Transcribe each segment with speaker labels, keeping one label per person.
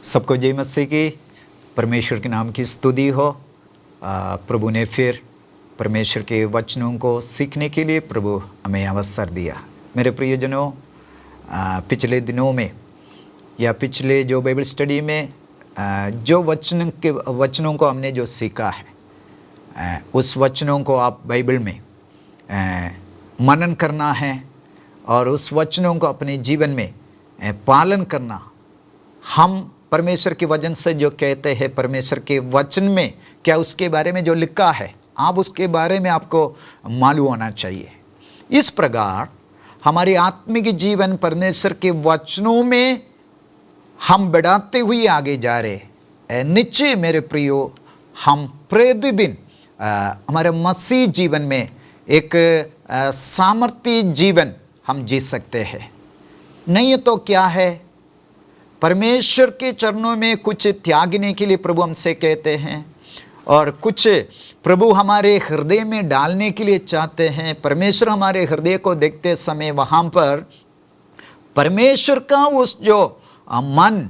Speaker 1: सबको जय मसीह की। परमेश्वर के नाम की स्तुति हो। प्रभु ने फिर परमेश्वर के वचनों को सीखने के लिए प्रभु हमें अवसर दिया। मेरे प्रियजनों, पिछले दिनों में या पिछले जो बाइबल स्टडी में जो वचनों को हमने जो सीखा है, उस वचनों को आप बाइबल में मनन करना है और उस वचनों को अपने जीवन में पालन करना। हम परमेश्वर के वचन से जो कहते हैं, परमेश्वर के वचन में क्या उसके बारे में जो लिखा है, आप उसके बारे में आपको मालूम होना चाहिए। इस प्रकार हमारी आत्मिक जीवन परमेश्वर के वचनों में हम बढ़ाते हुए आगे जा रहे। निश्चय मेरे प्रियो, हम प्रतिदिन हमारे मसीह जीवन में एक सामर्थ्य जीवन हम जी सकते हैं। नहीं तो क्या है, परमेश्वर के चरणों में कुछ त्यागने के लिए प्रभु हमसे कहते हैं और कुछ प्रभु हमारे हृदय में डालने के लिए चाहते हैं। परमेश्वर हमारे हृदय को देखते समय वहाँ पर परमेश्वर का उस जो मन,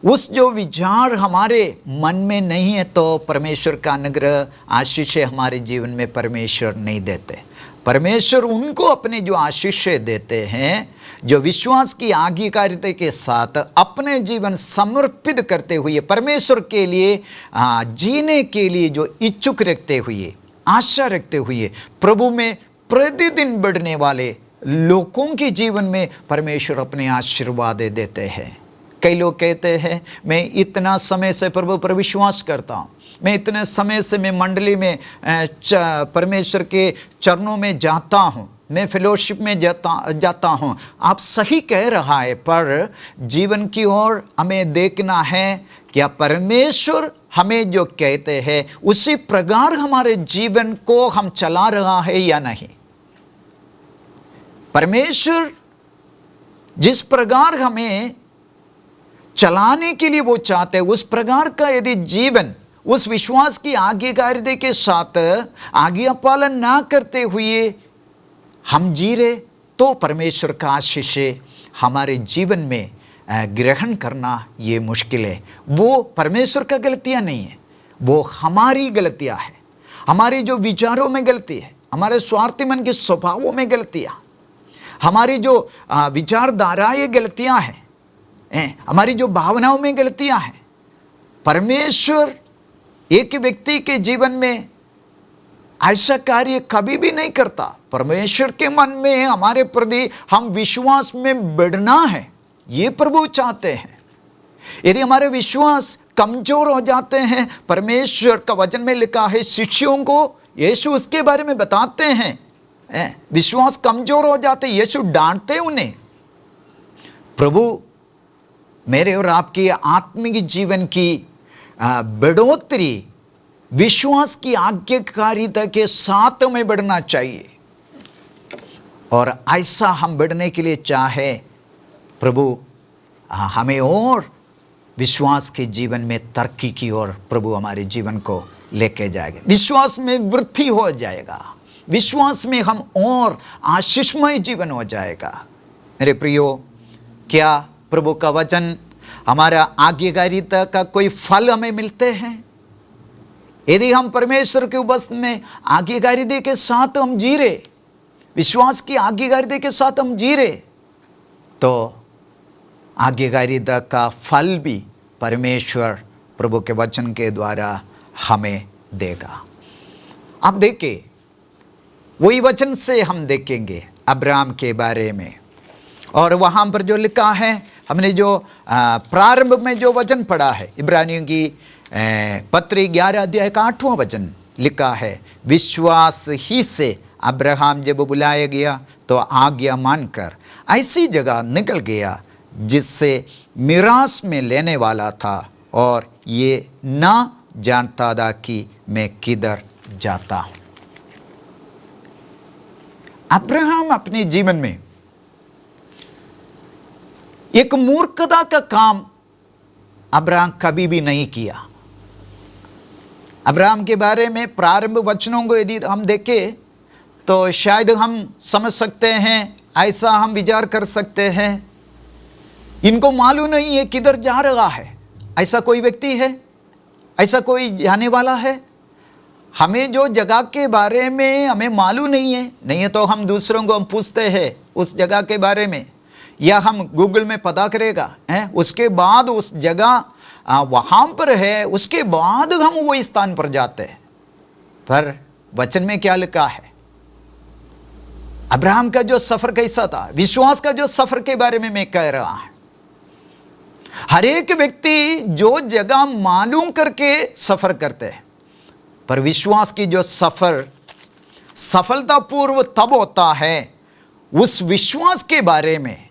Speaker 1: उस जो विचार हमारे मन में नहीं है, तो परमेश्वर का अनुग्रह आशीष हमारे जीवन में परमेश्वर नहीं देते। परमेश्वर उनको अपने जो आशीष देते हैं, जो विश्वास की आज्ञाकारिता के साथ अपने जीवन समर्पित करते हुए परमेश्वर के लिए जीने के लिए जो इच्छुक रखते हुए, आशा रखते हुए प्रभु में प्रतिदिन बढ़ने वाले लोगों के जीवन में परमेश्वर अपने आशीर्वाद देते हैं। कई लोग कहते हैं, मैं इतना समय से प्रभु पर विश्वास करता हूँ, मैं इतने समय से मैं मंडली में परमेश्वर के चरणों में जाता हूँ, मैं फेलोशिप में जाता हूँ। आप सही कह रहा है, पर जीवन की ओर हमें देखना है क्या परमेश्वर हमें जो कहते हैं उसी प्रकार हमारे जीवन को हम चला रहा है या नहीं। परमेश्वर जिस प्रकार हमें चलाने के लिए वो चाहते हैं, उस प्रकार का यदि जीवन उस विश्वास की आज्ञाकारिता के साथ आज्ञा पालन ना करते हुए हम जी रहे, तो परमेश्वर का आशीष हमारे जीवन में ग्रहण करना ये मुश्किल है। वो परमेश्वर का गलतियाँ नहीं है, वो हमारी गलतियाँ है। हमारी जो विचारों में गलती है, हमारे स्वार्थी मन के स्वभावों में गलतियाँ, हमारी जो विचारधाराएं गलतियाँ हैं, हमारी जो भावनाओं में गलतियाँ हैं। परमेश्वर एक व्यक्ति के जीवन में ऐसा कार्य कभी भी नहीं करता। परमेश्वर के मन में हमारे प्रति हम विश्वास में बढ़ना है, ये प्रभु चाहते हैं। यदि हमारे विश्वास कमजोर हो जाते हैं, परमेश्वर का वचन में लिखा है, शिष्यों को यीशु उसके बारे में बताते हैं, विश्वास कमजोर हो जाते, यीशु डांटते उन्हें। प्रभु मेरे और आपकी आत्मिक जीवन की बढ़ोतरी विश्वास की आज्ञाकारिता के साथ में बढ़ना चाहिए, और ऐसा हम बढ़ने के लिए चाहे प्रभु हमें और विश्वास के जीवन में तरक्की की ओर प्रभु हमारे जीवन को लेके जाएगा। विश्वास में वृद्धि हो जाएगा, विश्वास में हम और आशीषमय जीवन हो जाएगा। मेरे प्रियो, क्या प्रभु का वचन हमारा आज्ञाकारिता का कोई फल हमें मिलते हैं? यदि हम परमेश्वर के उपस्थिति में आज्ञाकारिता के साथ हम जी रहे, विश्वास की आज्ञाकारिता के साथ हम जी रहे, तो आज्ञाकारिता का फल भी परमेश्वर प्रभु के वचन के द्वारा हमें देगा। अब देखिए, वही वचन से हम देखेंगे अब्राहम के बारे में, और वहाँ पर जो लिखा है, हमने जो प्रारंभ में जो वचन पढ़ा है, इब्रानियों की पत्री 11 अध्याय का 8वां वचन लिखा है, विश्वास ही से अब्राहम जब बुलाया गया तो आज्ञा मानकर ऐसी जगह निकल गया जिससे मिरास में लेने वाला था, और ये ना जानता था कि मैं किधर जाता हूँ। अब्राहम अपने जीवन में एक मूर्खता का काम अब्राहम कभी भी नहीं किया। अब्राहम के बारे में प्रारंभ वचनों को यदि हम देखें तो शायद हम समझ सकते हैं, ऐसा हम विचार कर सकते हैं, इनको मालूम नहीं है किधर जा रहा है। ऐसा कोई व्यक्ति है? ऐसा कोई जाने वाला है? हमें जो जगह के बारे में हमें मालूम नहीं है तो हम दूसरों को हम पूछते हैं उस जगह के बारे में, या हम गूगल में पता करेगा है, उसके बाद उस जगह वहाँ पर है, उसके बाद हम वो स्थान पर जाते हैं। पर वचन में क्या लिखा है? अब्राहम का जो सफर कैसा था, विश्वास का जो सफर के बारे में मैं कह रहा हूं। हर एक व्यक्ति जो जगह मालूम करके सफर करते हैं, पर विश्वास की जो सफर सफलतापूर्व तब होता है उस विश्वास के बारे में,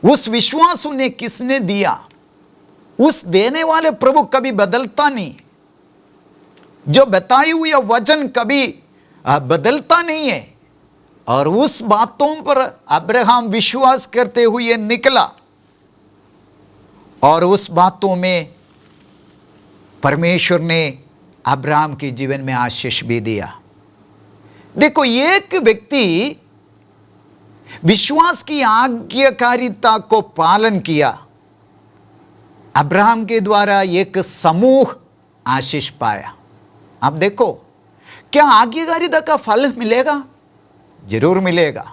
Speaker 1: उस विश्वास उन्हें किसने दिया, उस देने वाले प्रभु कभी बदलता नहीं, जो बताई हुई वचन कभी बदलता नहीं है। और उस बातों पर अब्राहम विश्वास करते हुए निकला और उस बातों में परमेश्वर ने अब्राहम के जीवन में आशीष भी दिया। देखो, एक व्यक्ति विश्वास की आज्ञाकारिता को पालन किया, अब्राहम के द्वारा एक समूह आशीष पाया। आप देखो, क्या आज्ञाकारिता का फल मिलेगा? जरूर मिलेगा।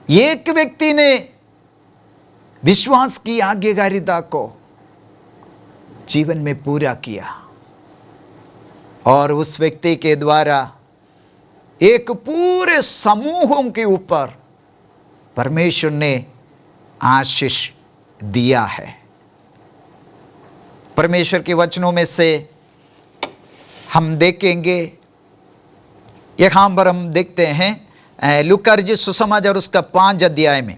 Speaker 1: एक व्यक्ति ने विश्वास की आज्ञाकारिता को जीवन में पूरा किया और उस व्यक्ति के द्वारा एक पूरे समूहों के ऊपर परमेश्वर ने आशीष दिया है। परमेश्वर के वचनों में से हम देखेंगे, यहां पर हम देखते हैं लूका रचित सुसमाचार उसका 5 अध्याय में,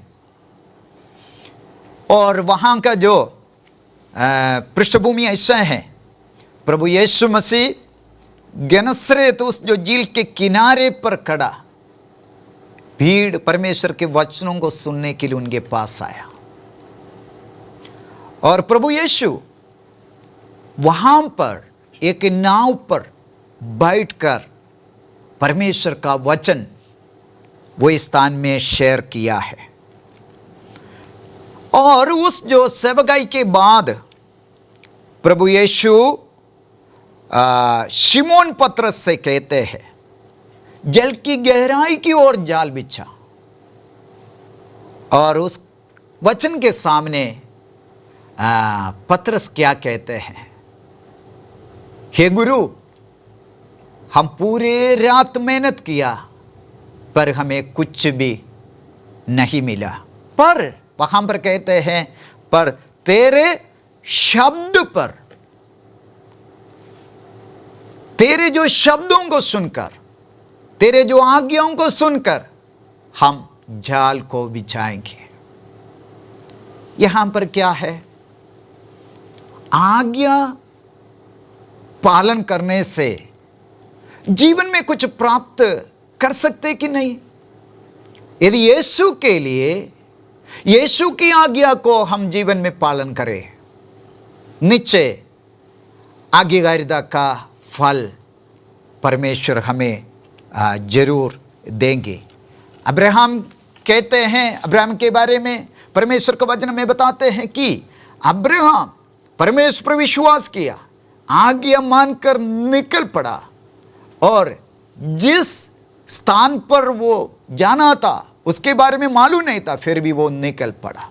Speaker 1: और वहां का जो पृष्ठभूमि ऐसा है, प्रभु यीशु मसीह गेनेसरेत उस जो झील के किनारे पर खड़ा, भीड़ परमेश्वर के वचनों को सुनने के लिए उनके पास आया और प्रभु यीशु वहां पर एक नाव पर बैठकर परमेश्वर का वचन वो स्थान में शेयर किया है। और उस जो सेवकाई के बाद प्रभु यीशु शिमोन पतरस से कहते हैं, जल की गहराई की ओर जाल बिछा, और उस वचन के सामने पतरस क्या कहते हैं, हे गुरु, हम पूरे रात मेहनत किया पर हमें कुछ भी नहीं मिला, पर वहां पर कहते हैं पर तेरे शब्द पर, तेरे जो शब्दों को सुनकर, तेरे जो आज्ञाओं को सुनकर हम जाल को बिछाएंगे। यहां पर क्या है? आज्ञा पालन करने से जीवन में कुछ प्राप्त कर सकते कि नहीं? यदि यीशु के लिए, यीशु की आज्ञा को हम जीवन में पालन करें, निश्चय आज्ञाकारिता का फल परमेश्वर हमें जरूर देंगे। अब्राहम कहते हैं, अब्राहम के बारे में परमेश्वर का वचन में बताते हैं कि अब्राहम परमेश्वर पर विश्वास किया, आज्ञा मानकर निकल पड़ा, और जिस स्थान पर वो जाना था उसके बारे में मालूम नहीं था, फिर भी वो निकल पड़ा।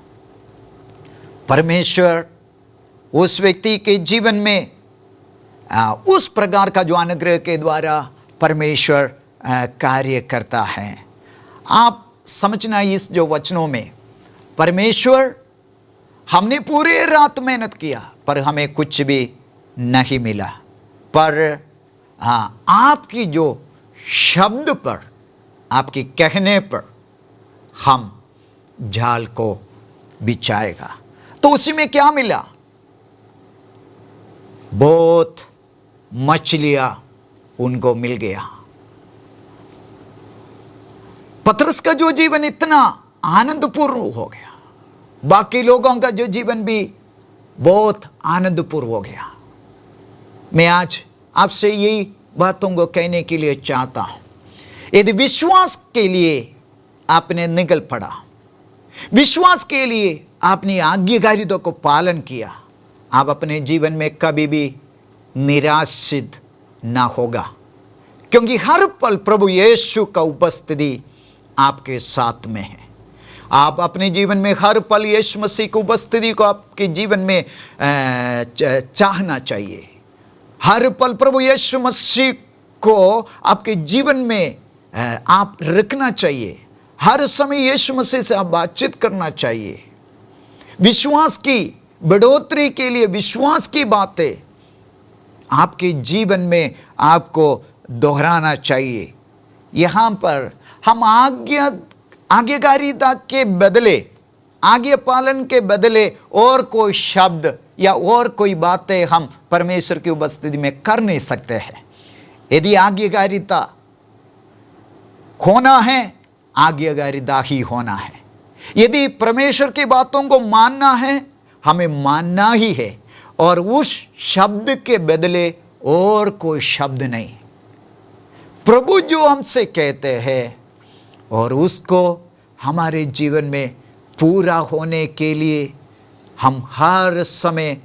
Speaker 1: परमेश्वर उस व्यक्ति के जीवन में उस प्रकार का जो अनुग्रह के द्वारा परमेश्वर कार्य करता है। आप समझना, इस जो वचनों में परमेश्वर, हमने पूरे रात मेहनत किया पर हमें कुछ भी नहीं मिला, पर आपकी जो शब्द पर, आपकी कहने पर हम जाल को बिछाएगा। तो उसी में क्या मिला? बहुत मछलियां उनको मिल गया। पतरस का जो जीवन इतना आनंदपूर्ण हो गया, बाकी लोगों का जो जीवन भी बहुत आनंदपूर्ण हो गया। मैं आज आपसे यही बातों को कहने के लिए चाहता हूं, यदि विश्वास के लिए आपने निकल पड़ा, विश्वास के लिए आपने आज्ञाकारिता को पालन किया, आप अपने जीवन में कभी भी निराशित ना होगा, क्योंकि हर पल प्रभु यीशु का उपस्थिति आपके साथ में है। आप अपने जीवन में हर पल यीशु मसीह की उपस्थिति को आपके जीवन में चाहना चाहिए। हर पल प्रभु यीशु मसीह को आपके जीवन में आप रखना चाहिए। हर समय यीशु मसीह से आप बातचीत करना चाहिए। विश्वास की बढ़ोतरी के लिए विश्वास की बातें आपके जीवन में आपको दोहराना चाहिए। यहाँ पर हम आज्ञाकारिता के बदले, आज्ञा पालन के बदले और कोई शब्द या और कोई बातें हम परमेश्वर की उपस्थिति में कर नहीं सकते हैं। यदि आज्ञाकारिता होना है, आज्ञाकारिता ही होना है। यदि परमेश्वर की बातों को मानना है, हमें मानना ही है, और उस शब्द के बदले और कोई शब्द नहीं। प्रभु जो हमसे कहते हैं और उसको हमारे जीवन में पूरा होने के लिए हम हर समय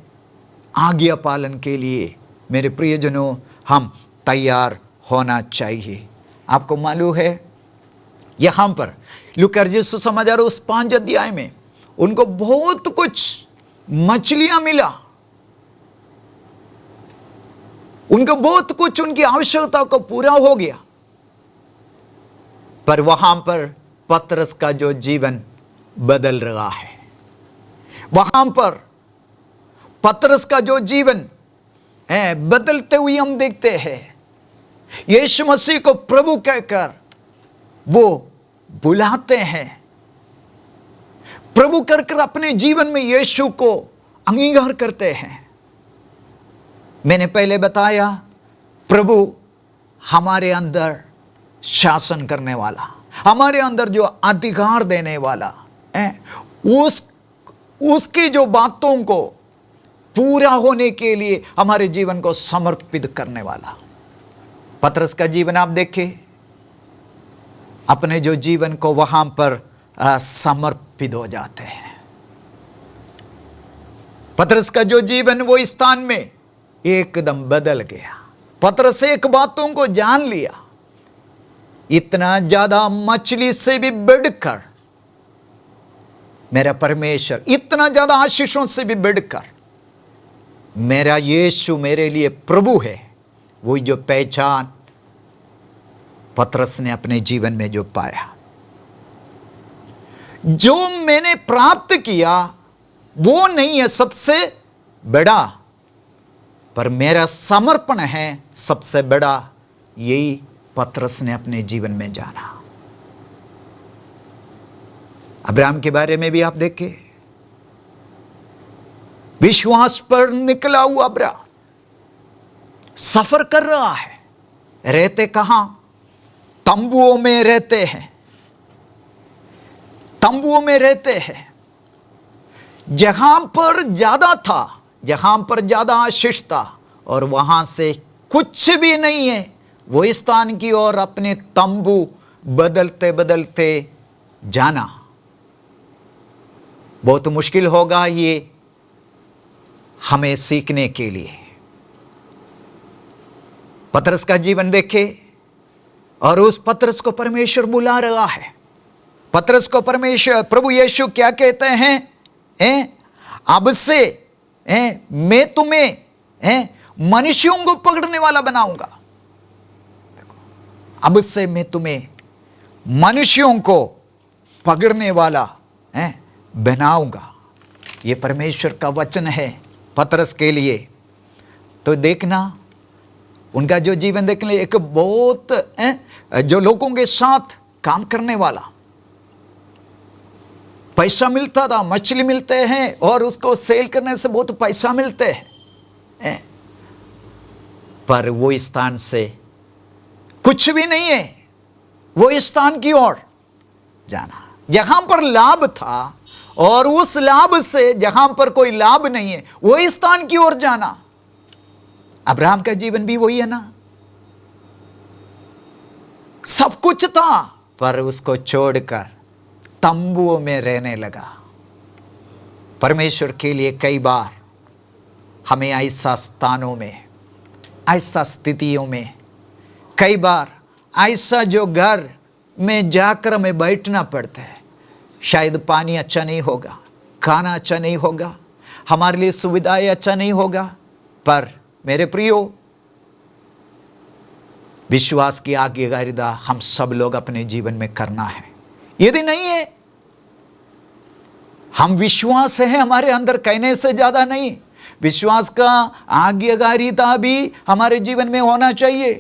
Speaker 1: आज्ञा पालन के लिए, मेरे प्रियजनों, हम तैयार होना चाहिए। आपको मालूम है, यहाँ पर लूका रचित सुसमाचार उस 5 अध्याय में उनको बहुत कुछ मछलियां मिला, उनको बहुत कुछ, उनकी आवश्यकता को पूरा हो गया, पर वहां पर पतरस का जो जीवन बदल रहा है, वहां पर पतरस का जो जीवन है बदलते हुए हम देखते हैं। यीशु मसीह को प्रभु कहकर वो बुलाते हैं, प्रभु कर अपने जीवन में यीशु को अंगीकार करते हैं। मैंने पहले बताया, प्रभु हमारे अंदर शासन करने वाला, हमारे अंदर जो अधिकार देने वाला है, उसकी जो बातों को पूरा होने के लिए हमारे जीवन को समर्पित करने वाला। पतरस का जीवन आप देखें, अपने जो जीवन को वहां पर समर्पित हो जाते हैं। पतरस का जो जीवन वो स्थान में एकदम बदल गया। पतरस एक बातों को जान लिया, इतना ज्यादा मछली से भी बढ़कर मेरा परमेश्वर, इतना ज्यादा आशीषों से भी बढ़कर मेरा यीशु मेरे लिए प्रभु है। वही जो पहचान पतरस ने अपने जीवन में जो पाया, जो मैंने प्राप्त किया वो नहीं है सबसे बड़ा, पर मेरा समर्पण है सबसे बड़ा। यही पतरस ने अपने जीवन में जाना। अब्राहम के बारे में भी आप देखें, विश्वास पर निकला हुआ अब्राहम सफर कर रहा है। रहते कहां? तंबुओं में रहते हैं, तंबुओं में रहते हैं। जहां पर ज्यादा था, जहां पर ज्यादा आशीष था, और वहां से कुछ भी नहीं है, वो स्थान की ओर अपने तंबू बदलते बदलते जाना बहुत मुश्किल होगा ये हमें सीखने के लिए। पतरस का जीवन देखे, और उस पतरस को परमेश्वर बुला रहा है। पतरस को परमेश्वर, प्रभु यीशु क्या कहते हैं? अब से मैं तुम्हें मनुष्यों को पकड़ने वाला बनाऊंगा। अब से मैं तुम्हें मनुष्यों को पकड़ने वाला बनाऊंगा। ये परमेश्वर का वचन है पतरस के लिए। तो देखना, उनका जो जीवन देखने, एक बहुत जो लोगों के साथ काम करने वाला, पैसा मिलता था, मछली मिलते हैं और उसको सेल करने से बहुत पैसा मिलते हैं, पर वो स्थान से कुछ भी नहीं है। वो स्थान की ओर जाना जहां पर लाभ था, और उस लाभ से जहां पर कोई लाभ नहीं है, वो स्थान की ओर जाना। अब्राहम का जीवन भी वही है ना, सब कुछ था पर उसको छोड़कर तंबुओं में रहने लगा। परमेश्वर के लिए कई बार हमें ऐसा स्थानों में, ऐसा स्थितियों में, कई बार ऐसा जो घर में जाकर हमें बैठना पड़ता है। शायद पानी अच्छा नहीं होगा, खाना अच्छा नहीं होगा, हमारे लिए सुविधाएं अच्छा नहीं होगा, पर मेरे प्रियो, विश्वास की आज्ञाकारिता हम सब लोग अपने जीवन में करना है। यदि नहीं है, हम विश्वास है हमारे अंदर कहने से ज्यादा नहीं, विश्वास का आज्ञाकारिता भी हमारे जीवन में होना चाहिए।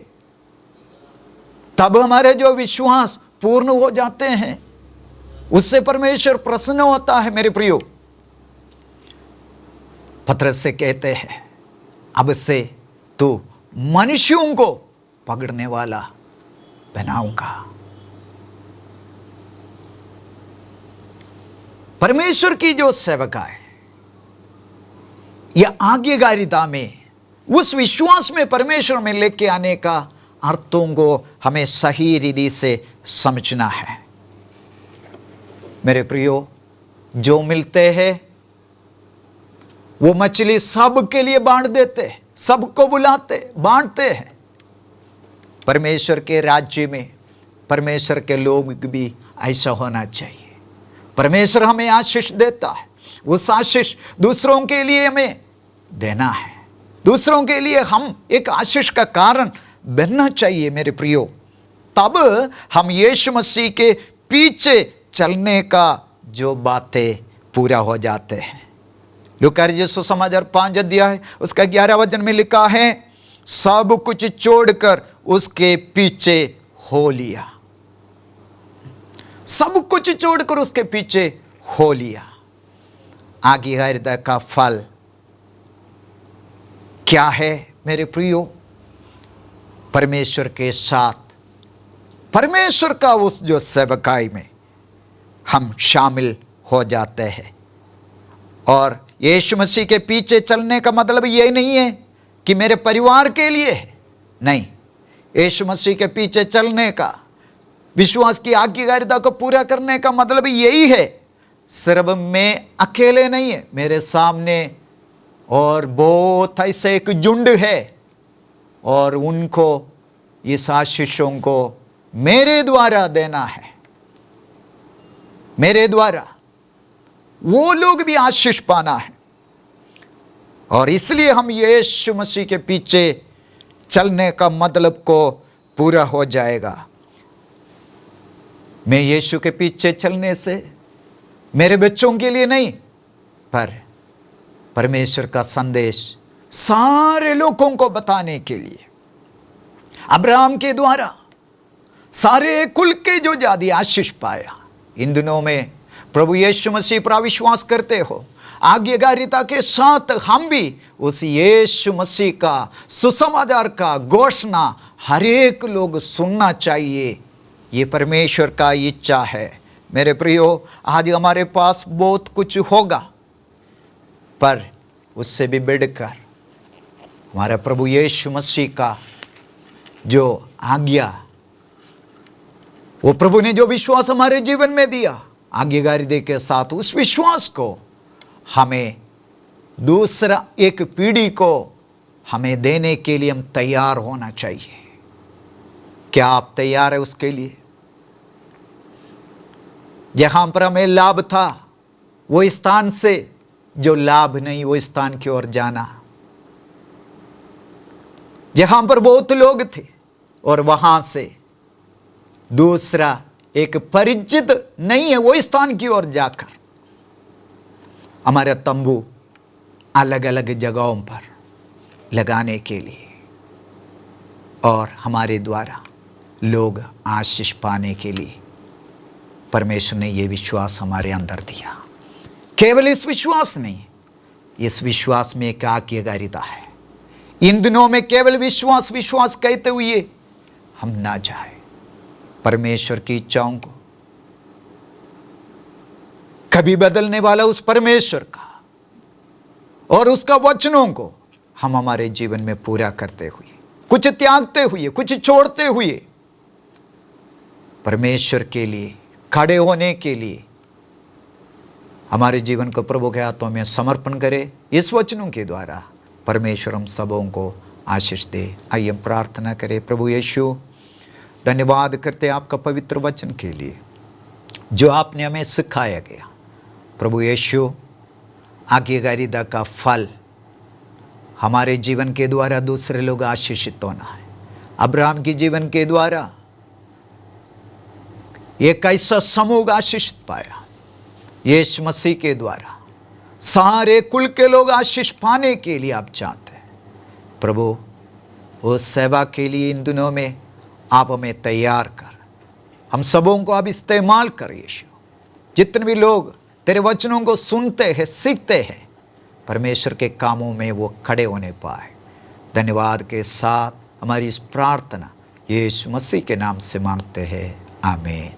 Speaker 1: तब हमारे जो विश्वास पूर्ण हो जाते हैं, उससे परमेश्वर प्रसन्न होता है। मेरे प्रियो, पतरस से कहते हैं, अब से तू मनुष्यों को पकड़ने वाला बनाऊंगा। परमेश्वर की जो सेवका है, यह आज्ञाकारिता में, उस विश्वास में परमेश्वर में लेके आने का अर्थों को हमें सही रीति से समझना है। मेरे प्रियो, जो मिलते हैं वो मछली सबके लिए बांट देते, सबको बुलाते, बांटते हैं। परमेश्वर के राज्य में परमेश्वर के लोग भी ऐसा होना चाहिए। परमेश्वर हमें आशीष देता है, उस आशीष दूसरों के लिए हमें देना है। दूसरों के लिए हम एक आशीष का कारण बनना चाहिए। मेरे प्रियो, तब हम यीशु मसीह के पीछे चलने का जो बातें पूरा हो जाते हैं। लूका रचित सुसमाचार 5 अध्याय उसका 11 वचन में लिखा है, सब कुछ छोड़कर उसके पीछे हो लिया। सब कुछ छोड़कर उसके पीछे हो लिया। आज्ञाकारिता का फल क्या है मेरे प्रियो? परमेश्वर के साथ, परमेश्वर का उस जो सेवकाई में हम शामिल हो जाते हैं। और यीशु मसीह के पीछे चलने का मतलब यही नहीं है कि मेरे परिवार के लिए है, नहीं। यीशु मसीह के पीछे चलने का, विश्वास की आज्ञाकारिता को पूरा करने का मतलब यही है, सिर्फ मैं अकेले नहीं है, मेरे सामने और बहुत ऐसे एक झुंड है, और उनको इस आशीषों को मेरे द्वारा देना है। मेरे द्वारा वो लोग भी आशीष पाना है। और इसलिए हम यीशु मसीह के पीछे चलने का मतलब को पूरा हो जाएगा। मैं यीशु के पीछे चलने से मेरे बच्चों के लिए नहीं, पर परमेश्वर का संदेश सारे लोगों को बताने के लिए, अब्राहम के द्वारा सारे कुल के जो जाति आशीष पाया, इन दिनों में प्रभु यीशु मसीह पर विश्वास करते हो, आज्ञाकारिता के साथ हम भी उस यीशु मसीह का सुसमाचार का घोषणा हर एक लोग सुनना चाहिए। ये परमेश्वर का इच्छा है। मेरे प्रियो, आज हमारे पास बहुत कुछ होगा, पर उससे भी बढ़कर हमारा प्रभु यीशु मसीह का जो आज्ञा, वो प्रभु ने जो विश्वास हमारे जीवन में दिया, आज्ञाकारिता के साथ उस विश्वास को हमें दूसरा एक पीढ़ी को हमें देने के लिए हम तैयार होना चाहिए। क्या आप तैयार है उसके लिए? जहां पर हमें लाभ था, वो स्थान से जो लाभ नहीं, वो स्थान की ओर जाना। जहां पर बहुत लोग थे और वहां से दूसरा एक परिचित नहीं है, वो स्थान की ओर जाकर हमारे तंबू अलग अलग जगहों पर लगाने के लिए, और हमारे द्वारा लोग आशीष पाने के लिए परमेश्वर ने यह विश्वास हमारे अंदर दिया। केवल इस विश्वास नहीं, इस विश्वास में एक आज्ञाकारिता है। इन दिनों में केवल विश्वास विश्वास कहते हुए हम ना जाए, परमेश्वर की इच्छाओं को, कभी बदलने वाला उस परमेश्वर का और उसका वचनों को हम हमारे जीवन में पूरा करते हुए, कुछ त्यागते हुए, कुछ छोड़ते हुए, परमेश्वर के लिए खड़े होने के लिए हमारे जीवन को प्रभु के हाथों में समर्पण करें। इस वचनों के द्वारा परमेश्वर हम सबों को आशीष दे। आइए हम प्रार्थना करें। प्रभु यीशु, धन्यवाद करते आपका पवित्र वचन के लिए जो आपने हमें सिखाया गया। प्रभु यीशु, आज्ञाकारिता का फल हमारे जीवन के द्वारा दूसरे लोग आशीषित होना है। अब्राहम के जीवन के द्वारा एक ऐसा समूह आशीषित पाया। यीशु मसीह के द्वारा सारे कुल के लोग आशीष पाने के लिए आप चाहते हैं। प्रभु, वो सेवा के लिए इन दिनों में आप हमें तैयार कर, हम सबों को आप इस्तेमाल कर। यीशु, जितने भी लोग तेरे वचनों को सुनते हैं, सीखते हैं, परमेश्वर के कामों में वो खड़े होने पाए। धन्यवाद के साथ हमारी इस प्रार्थना यीशु मसीह के नाम से मांगते हैं। आमीन।